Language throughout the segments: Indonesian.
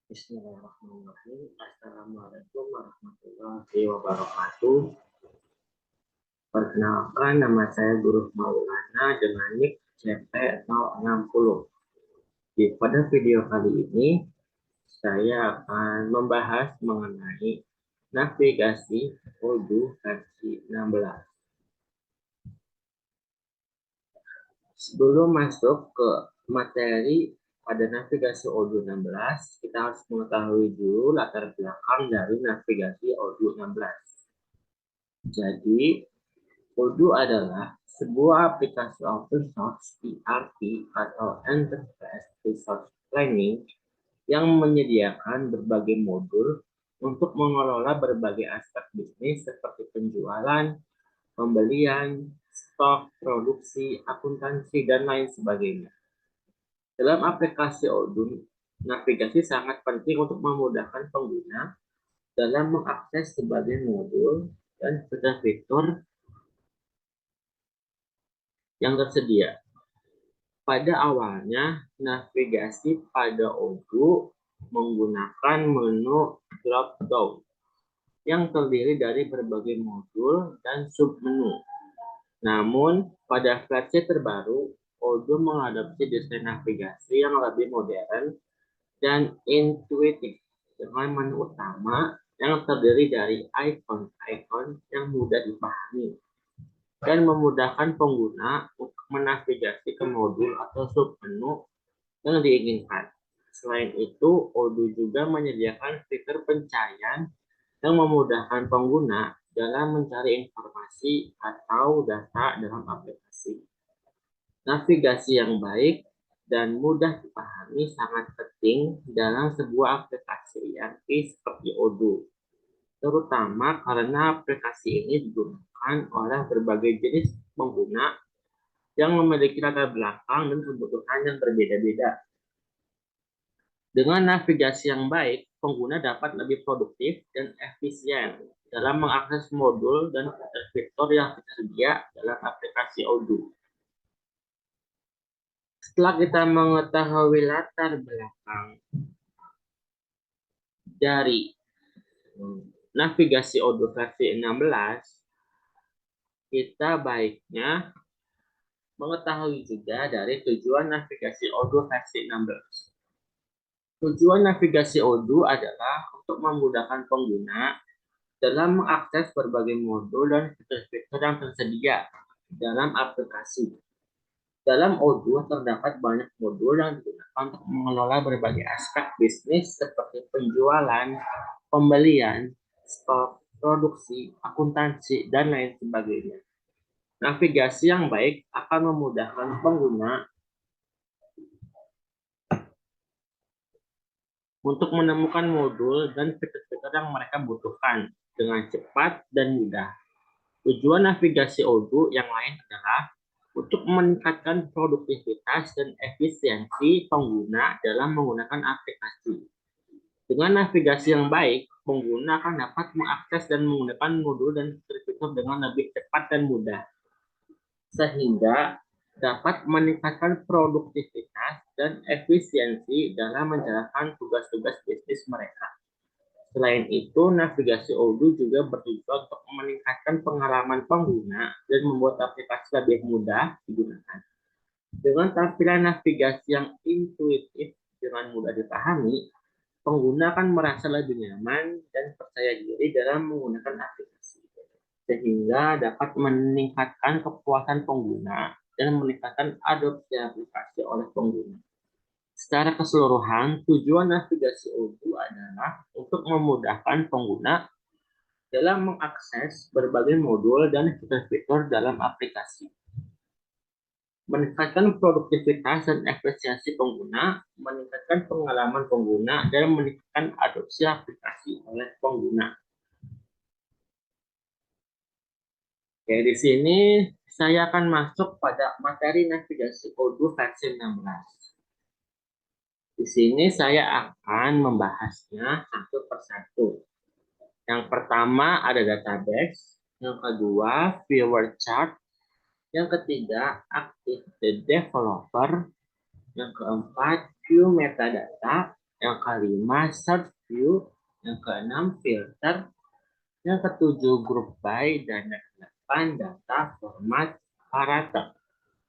Bismillahirrahmanirrahim. Assalamualaikum warahmatullahi wabarakatuh. Perkenalkan, nama saya Guru Maulana dengan NIK CP060. Pada video kali ini, saya akan membahas mengenai navigasi Odoo versi 16. Sebelum masuk ke materi pada navigasi Odoo 16, kita harus mengetahui dulu latar belakang dari navigasi Odoo 16. Jadi, Odoo adalah sebuah aplikasi open source ERP atau Enterprise Resource Planning yang menyediakan berbagai modul untuk mengelola berbagai aspek bisnis seperti penjualan, pembelian, stok, produksi, akuntansi, dan lain sebagainya. Dalam aplikasi Odoo, navigasi sangat penting untuk memudahkan pengguna dalam mengakses berbagai modul dan fitur-fitur yang tersedia. Pada awalnya, navigasi pada Odoo menggunakan menu drop-down yang terdiri dari berbagai modul dan submenu. Namun, pada versi terbaru, Odoo mengadopsi desain navigasi yang lebih modern dan intuitif dengan menu utama yang terdiri dari ikon-ikon yang mudah dipahami dan memudahkan pengguna untuk menavigasi ke modul atau submenu yang diinginkan. Selain itu, Odoo juga menyediakan fitur pencarian yang memudahkan pengguna dalam mencari informasi atau data dalam aplikasi. Navigasi yang baik dan mudah dipahami sangat penting dalam sebuah aplikasi ERP seperti Odoo, terutama karena aplikasi ini digunakan oleh berbagai jenis pengguna yang memiliki latar belakang dan kebutuhan yang berbeda-beda. Dengan navigasi yang baik, pengguna dapat lebih produktif dan efisien dalam mengakses modul dan fitur yang tersedia dalam aplikasi Odoo. Setelah kita mengetahui latar belakang dari navigasi Odoo versi 16, kita baiknya mengetahui juga dari tujuan navigasi Odoo versi 16. Tujuan navigasi Odoo adalah untuk memudahkan pengguna dalam mengakses berbagai modul dan fitur-fitur yang tersedia dalam aplikasi. Dalam Odoo terdapat banyak modul yang digunakan untuk mengelola berbagai aspek bisnis seperti penjualan, pembelian, stok, produksi, akuntansi, dan lain sebagainya. Navigasi yang baik akan memudahkan pengguna untuk menemukan modul dan fitur-fitur yang mereka butuhkan dengan cepat dan mudah. Tujuan navigasi Odoo yang lain adalah untuk meningkatkan produktivitas dan efisiensi pengguna dalam menggunakan aplikasi. Dengan navigasi yang baik, pengguna akan dapat mengakses dan menggunakan modul dan fitur-fitur dengan lebih cepat dan mudah, sehingga dapat meningkatkan produktivitas dan efisiensi dalam menjalankan tugas-tugas bisnis mereka. Selain itu, navigasi Odoo juga bertujuan untuk meningkatkan pengalaman pengguna dan membuat aplikasi lebih mudah digunakan. Dengan tampilan navigasi yang intuitif dengan mudah dipahami, pengguna akan merasa lebih nyaman dan percaya diri dalam menggunakan aplikasi, sehingga dapat meningkatkan kepuasan pengguna dan meningkatkan adopsi aplikasi oleh pengguna. Secara keseluruhan, tujuan navigasi Odoo adalah untuk memudahkan pengguna dalam mengakses berbagai modul dan fitur-fitur dalam aplikasi, meningkatkan produktivitas dan efisiensi pengguna, meningkatkan pengalaman pengguna, dan meningkatkan adopsi aplikasi oleh pengguna. Oke, di sini saya akan masuk pada materi navigasi Odoo versi 16. Di sini saya akan membahasnya satu persatu. Yang pertama ada database, yang kedua viewer chart, yang ketiga active the developer, yang keempat view metadata, Yang kelima, search view. Yang keenam, filter. Yang ketujuh, group by. Dan yang kedelapan, data format parameter.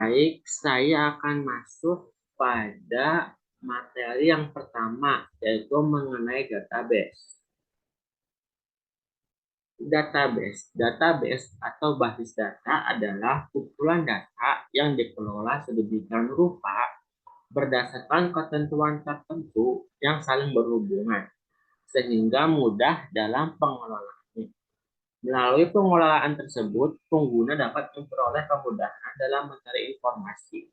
Baik, saya akan masuk pada materi yang pertama, yaitu mengenai database. Database atau basis data adalah kumpulan data yang dikelola sedemikian rupa berdasarkan ketentuan tertentu yang saling berhubungan, sehingga mudah dalam pengelolaan. Melalui pengelolaan tersebut, pengguna dapat memperoleh kemudahan dalam mencari informasi,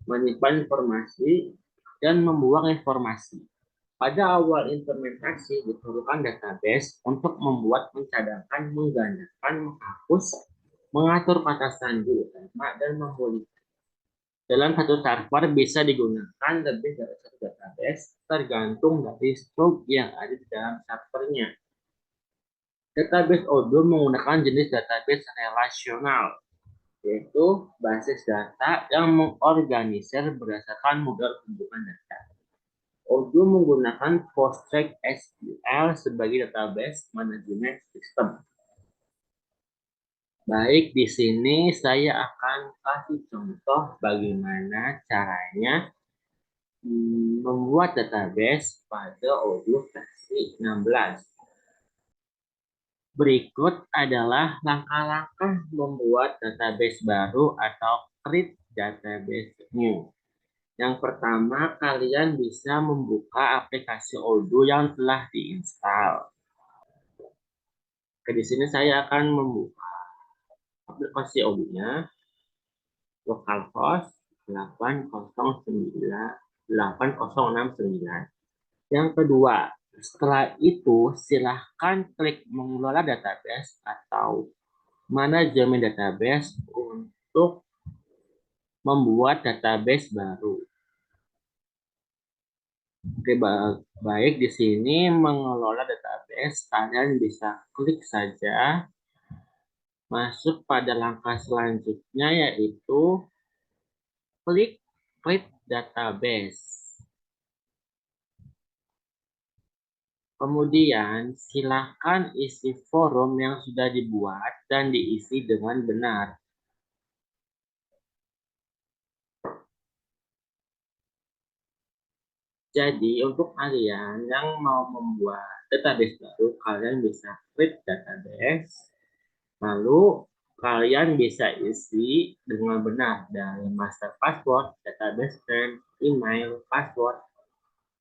menyimpan informasi, dan membuang informasi. Pada awal implementasi diperlukan database untuk membuat, mencadangkan, menggandakan, menghapus, mengatur kata sandi utama, dan memulihkan. Dalam satu server bisa digunakan lebih dari satu database tergantung dari scope yang ada di dalam servernya. Database Odoo menggunakan jenis database relasional, yaitu basis data yang mengorganisir berdasarkan model hubungan data. Odoo menggunakan PostgreSQL sebagai database management system. Baik, di sini saya akan kasih contoh bagaimana caranya membuat database pada Odoo versi 16. Berikut adalah langkah-langkah membuat database baru atau create database new. Yang pertama, kalian bisa membuka aplikasi Odoo yang telah diinstal. Oke, di sini saya akan membuka aplikasi Odoo-nya, localhost 8069. Yang kedua, setelah itu silahkan klik mengelola database atau manajemen database untuk membuat database baru. Oke, baik, di sini mengelola database, kalian bisa klik saja masuk pada langkah selanjutnya, yaitu klik create database. Kemudian silakan isi forum yang sudah dibuat dan diisi dengan benar. Jadi untuk kalian yang mau membuat database baru, kalian bisa klik database, lalu kalian bisa isi dengan benar dari master password, database name, email, password,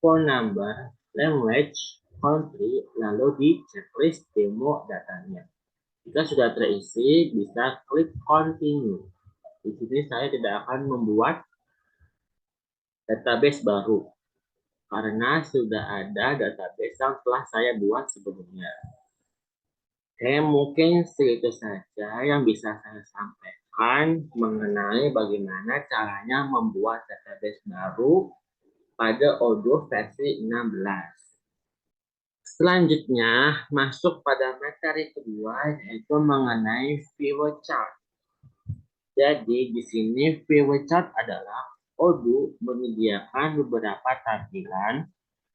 phone number, language, country, lalu di checklist demo datanya. Jika sudah terisi, bisa klik continue. Di sini saya tidak akan membuat database baru karena sudah ada database yang telah saya buat sebelumnya. Oke, mungkin segitu saja yang bisa saya sampaikan mengenai bagaimana caranya membuat database baru pada Odoo versi 16. Selanjutnya, masuk pada materi kedua, yaitu mengenai viewer chart. Jadi, di sini viewer chart adalah Odoo menyediakan beberapa tampilan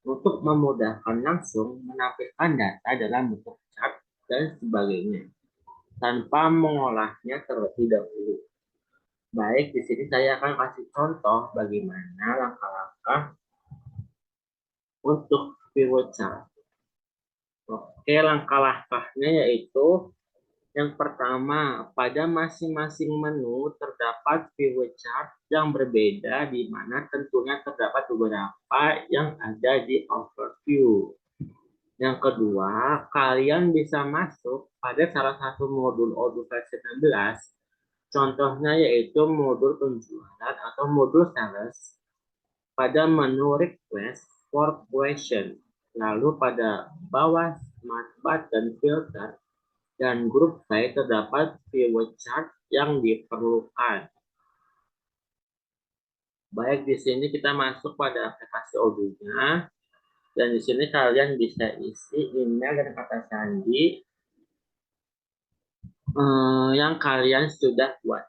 untuk memudahkan langsung menampilkan data dalam bentuk chart dan sebagainya, tanpa mengolahnya terlebih dahulu. Baik, di sini saya akan kasih contoh bagaimana langkah-langkah untuk viewer chart. Oke, langkah-langkahnya yaitu yang pertama, pada masing-masing menu terdapat viewer chart yang berbeda, di mana tentunya terdapat beberapa yang ada di overview. Yang kedua, kalian bisa masuk pada salah satu modul Odoo versi 16. Contohnya yaitu modul penjualan atau modul sales pada menu request for question. Lalu pada bawah smart button filter dan grup by terdapat viewer chart yang diperlukan. Baik, di sini kita masuk pada aplikasi Odoo-nya. Dan di sini kalian bisa isi email dan kata sandi yang kalian sudah buat.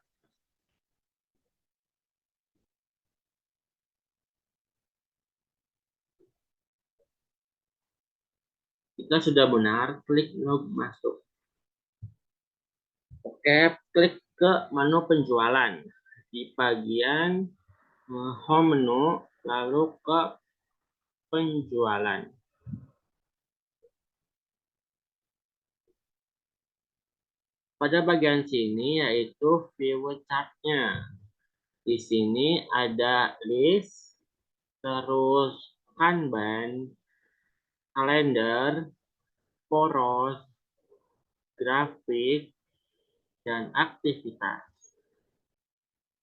Jika sudah benar, klik log masuk. Oke, klik ke menu penjualan. Di bagian home menu, lalu ke penjualan. Pada bagian sini yaitu view chart-nya. Di sini ada list, terus Kanban, kalender, poros, grafik, dan aktivitas.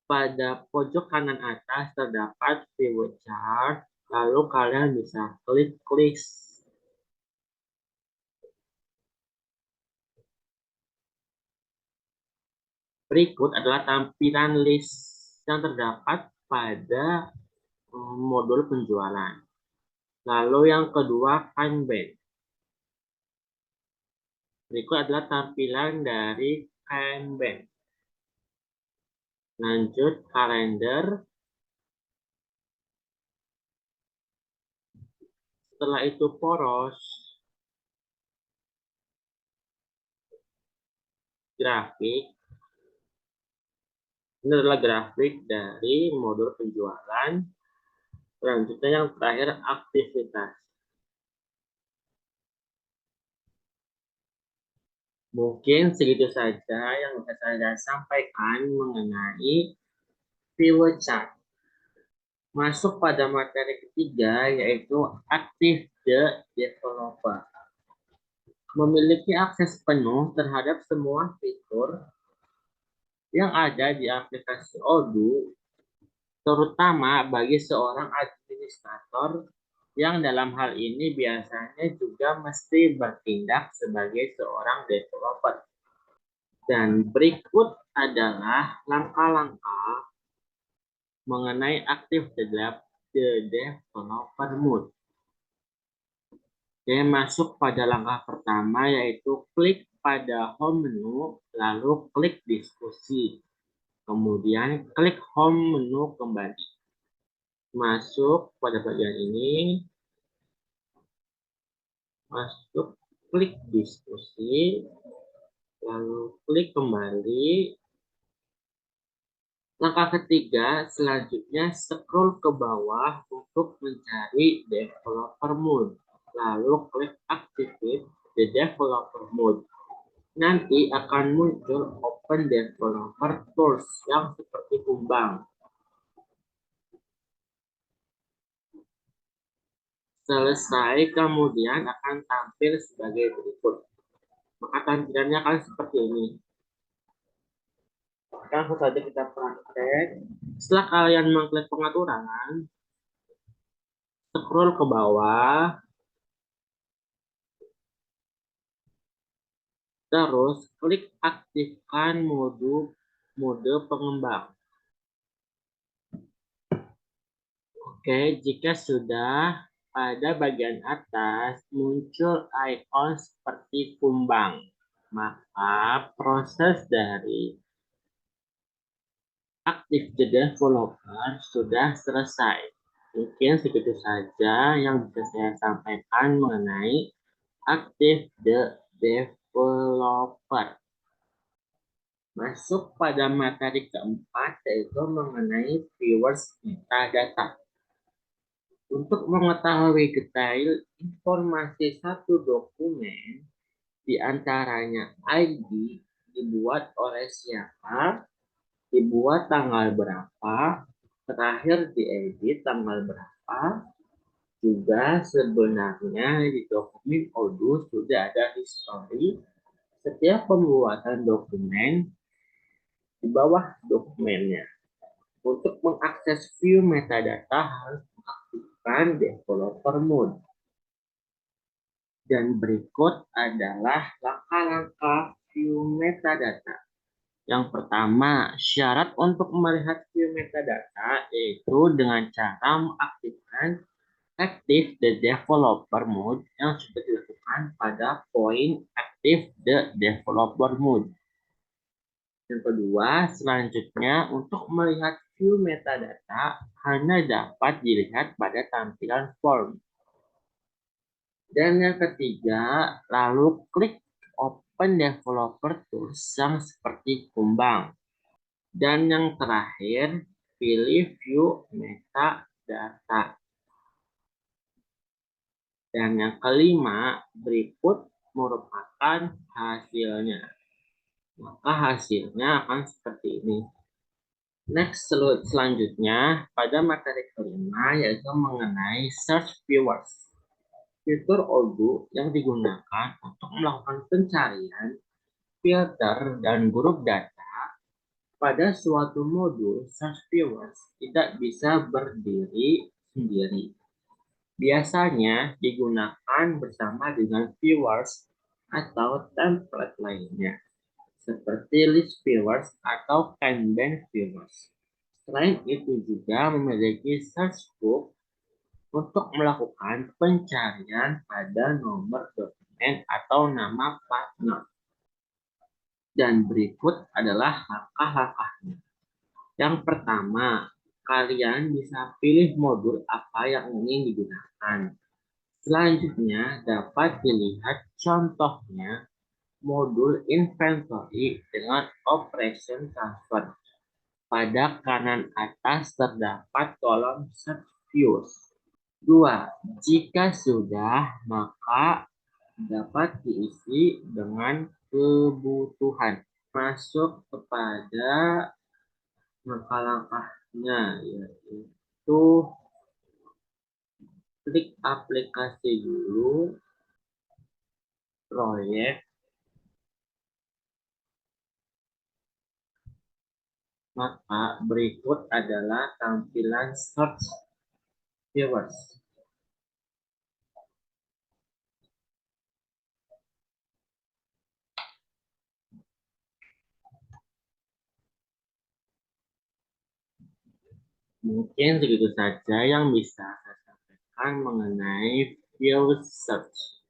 Pada pojok kanan atas terdapat view chart, lalu kalian bisa klik list. Berikut adalah tampilan list yang terdapat pada modul penjualan. Lalu yang kedua, Kanban. Berikut adalah tampilan dari Kanban. Lanjut, kalender. Setelah itu poros, grafik. Ini adalah grafik dari modul penjualan. Selanjutnya yang terakhir, aktivitas. Mungkin segitu saja yang bisa saya sampaikan mengenai view chart. Masuk pada materi ketiga, yaitu Active the Developer. Memiliki akses penuh terhadap semua fitur yang ada di aplikasi Odoo, terutama bagi seorang administrator yang dalam hal ini biasanya juga mesti bertindak sebagai seorang developer. Dan berikut adalah langkah-langkah mengenai Active the Developer Mode. Oke, masuk pada langkah pertama yaitu klik pada home menu, lalu klik diskusi. Kemudian klik home menu kembali. Masuk pada bagian ini, masuk klik diskusi, lalu klik kembali. Langkah ketiga, selanjutnya scroll ke bawah untuk mencari developer mode. Lalu klik activate the developer mode. Nanti akan muncul open developer tools yang seperti kumbang. Selesai, kemudian akan tampil sebagai berikut. Maka tampilannya akan seperti ini. Langsung saja kita praktek. Setelah kalian mengklik pengaturan, scroll ke bawah, terus klik aktifkan mode pengembang. Oke, jika sudah, pada bagian atas muncul icon seperti kumbang, maka proses dari Active the Developer sudah selesai. Mungkin segitu saja yang bisa saya sampaikan mengenai Active the Developer. Masuk pada materi keempat, yaitu mengenai viewers metadata. Untuk mengetahui detail informasi satu dokumen, diantaranya ID, dibuat oleh siapa, dibuat tanggal berapa, terakhir diedit tanggal berapa, juga sebenarnya di dokumen Odoo sudah ada history setiap pembuatan dokumen di bawah dokumennya. Untuk mengakses view metadata harus mengaktifkan developer mode. Dan berikut adalah langkah-langkah view metadata. Yang pertama, syarat untuk melihat view metadata yaitu dengan cara mengaktifkan Active the Developer Mode yang sudah dilakukan pada poin Active the Developer Mode. Yang kedua, selanjutnya untuk melihat view metadata hanya dapat dilihat pada tampilan form. Dan yang ketiga, lalu klik Open Developer Tools yang seperti kumbang. Dan yang terakhir, pilih View Metadata. Dan yang kelima, berikut merupakan hasilnya. Maka hasilnya akan seperti ini. Next, selanjutnya pada materi kelima yaitu mengenai search viewers. Fitur Odoo yang digunakan untuk melakukan pencarian, filter, dan grup data pada suatu modul search viewers tidak bisa berdiri sendiri. Biasanya digunakan bersama dengan viewers atau template lainnya, seperti list viewers atau Kanban viewers. Selain itu juga memiliki search book untuk melakukan pencarian pada nomor dokumen atau nama partner. Dan berikut adalah langkah-langkahnya. Yang pertama, kalian bisa pilih modul apa yang ingin digunakan. Selanjutnya, dapat dilihat contohnya modul inventory dengan operation transfer. Pada kanan atas terdapat kolom search views. 2. Jika sudah, maka dapat diisi dengan kebutuhan. Masuk kepada langkah-langkahnya, yaitu klik aplikasi dulu, proyek, maka berikut adalah tampilan search viewers. Mungkin segitu saja yang bisa saya sampaikan mengenai view search.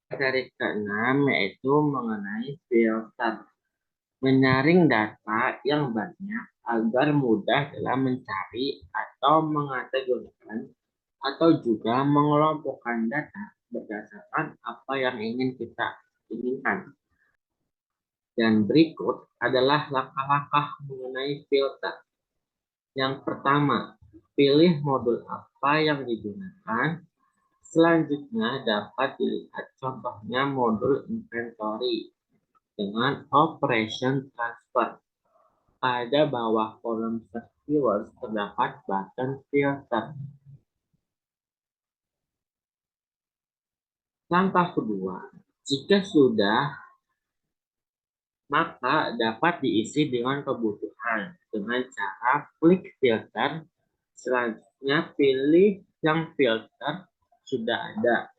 Materi keenam yaitu mengenai filter. Menyaring data yang banyak agar mudah dalam mencari atau mengategorikan atau juga mengelompokkan data berdasarkan apa yang ingin kita inginkan. Dan berikut adalah langkah-langkah mengenai filter. Yang pertama, pilih modul apa yang digunakan. Selanjutnya dapat dilihat contohnya modul inventory dengan operation transfer. Pada bawah kolom search viewers terdapat button filter. Langkah kedua, jika sudah, maka dapat diisi dengan kebutuhan dengan cara klik filter. Selanjutnya pilih yang filter sudah ada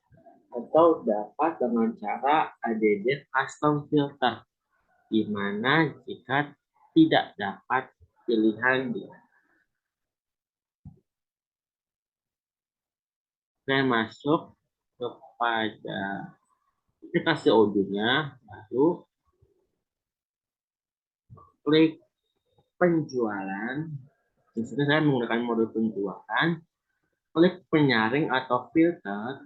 atau dapat dengan cara add custom filter, di mana jika tidak dapat pilihan dia. Saya masuk kepada aplikasi audionya, lalu klik penjualan. Di sini saya menggunakan mode penjualan, klik penyaring atau filter,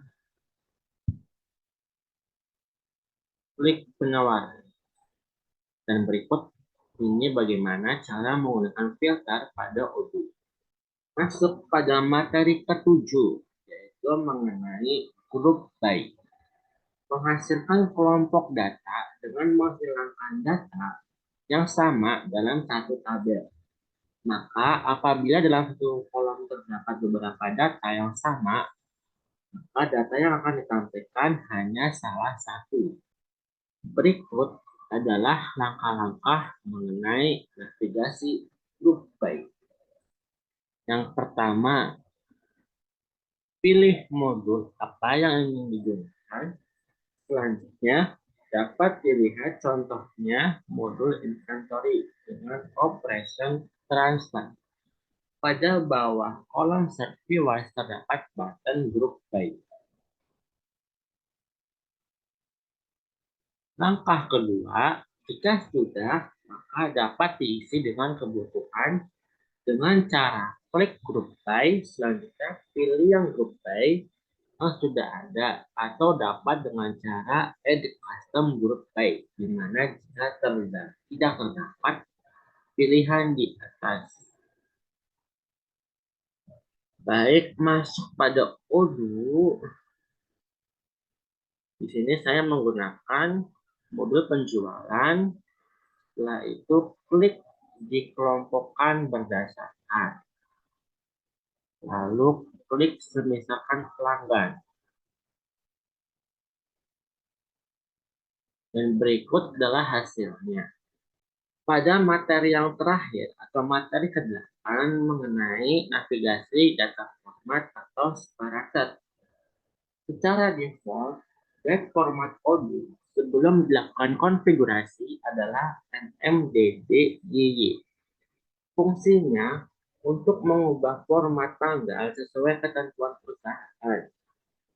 klik penawaran. Dan berikut ini bagaimana cara menggunakan filter pada Odoo. Masuk pada materi ketujuh, yaitu mengenai grup by. Menghasilkan kelompok data dengan menghilangkan data yang sama dalam satu tabel. Maka apabila dalam satu kolom terdapat beberapa data yang sama, maka data yang akan ditampilkan hanya salah satu. Berikut adalah langkah-langkah mengenai navigasi grup by. Yang pertama, pilih modul apa yang ingin digunakan. Selanjutnya, dapat dilihat contohnya modul inventory dengan operation transfer. Pada bawah kolom search viewers terdapat button group by. Langkah kedua, jika sudah, maka dapat diisi dengan kebutuhan dengan cara klik group by. Selanjutnya pilih yang group by, sudah ada atau dapat dengan cara edit custom group by, di mana jika tidak terdapat pilihan di atas. Baik, masuk pada Odoo. Di sini saya menggunakan modul penjualan. Setelah itu klik dikelompokkan berdasarkan. Lalu klik misalkan pelanggan. Dan berikut adalah hasilnya. Pada materi yang terakhir atau materi ke-8 mengenai navigasi data format atau separator. Secara default, web format Odoo sebelum dilakukan konfigurasi adalah nmddgy. Fungsinya untuk mengubah format tanggal sesuai ketentuan perusahaan.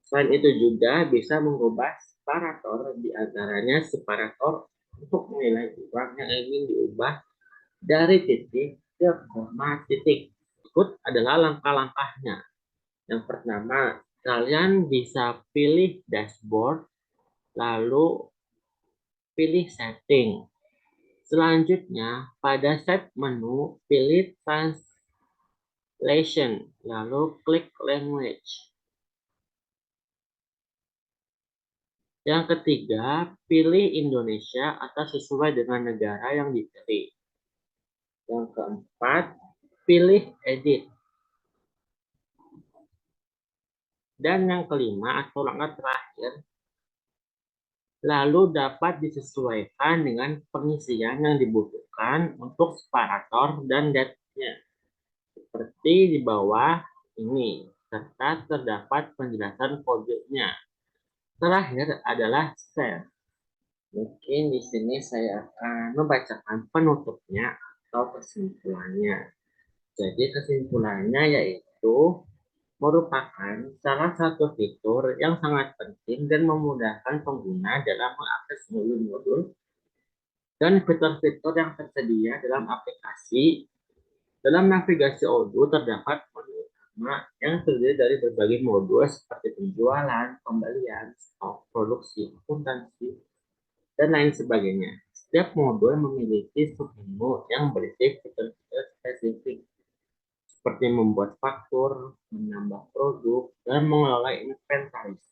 Selain itu juga bisa mengubah separator, diantaranya separator untuk menilai uang yang ingin diubah dari titik ke koma titik. Berikut adalah langkah-langkahnya. Yang pertama, kalian bisa pilih dashboard, lalu pilih setting. Selanjutnya, pada set menu, pilih translation, lalu klik language. Yang ketiga, pilih Indonesia atau sesuai dengan negara yang dipilih. Yang keempat, pilih edit. Dan yang kelima atau langkah terakhir, lalu dapat disesuaikan dengan pengisian yang dibutuhkan untuk separator dan datanya. Seperti di bawah ini, serta terdapat penjelasan kodenya. Terakhir adalah save. Mungkin di sini saya akan membacakan penutupnya atau kesimpulannya. Jadi kesimpulannya yaitu merupakan salah satu fitur yang sangat penting dan memudahkan pengguna dalam mengakses modul-modul dan fitur-fitur yang tersedia dalam aplikasi. Dalam navigasi Odoo terdapat menu utama yang terdiri dari berbagai modul seperti penjualan, pembelian, stok, produksi, akuntansi, dan lain sebagainya. Setiap modul memiliki submenu yang berisi fitur-fitur spesifik seperti membuat faktur, menambah produk, dan mengelola inventaris,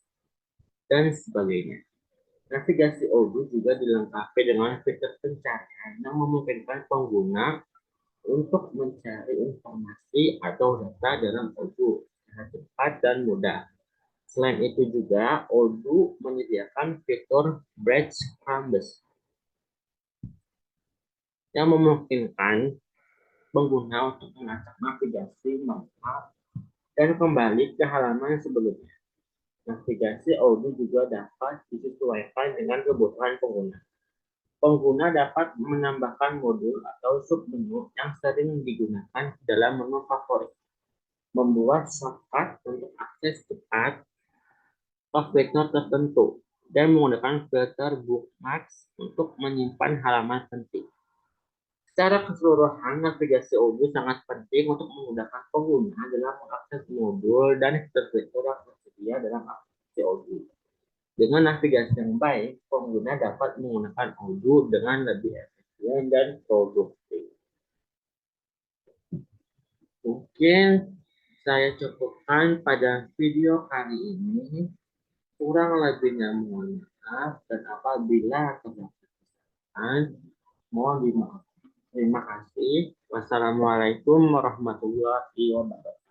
dan sebagainya. Navigasi Odoo juga dilengkapi dengan fitur pencarian yang memungkinkan pengguna untuk mencari informasi atau data dalam Odoo secara cepat dan mudah. Selain itu juga, Odoo menyediakan fitur breadcrumbs yang memungkinkan pengguna untuk mengacak navigasi manual dan kembali ke halaman sebelumnya. Navigasi Odoo juga dapat disesuaikan dengan kebutuhan pengguna. Pengguna dapat menambahkan modul atau submenu yang sering digunakan dalam menu favorit, membuat shortcut untuk akses cepat ke fitur tertentu, dan menggunakan filter bookmarks untuk menyimpan halaman penting. Secara keseluruhan, navigasi Odoo sangat penting untuk memudahkan pengguna dalam mengakses modul dan fitur-fitur yang tersedia dalam aplikasi Odoo. Dengan navigasi yang baik, pengguna dapat menggunakan Odoo dengan lebih efisien dan produktif. Mungkin saya cukupkan pada video kali ini. Kurang lebihnya mohon maaf, dan apabila terdapat kesalahan, mohon dimaafkan. Terima kasih. Wassalamualaikum warahmatullahi wabarakatuh.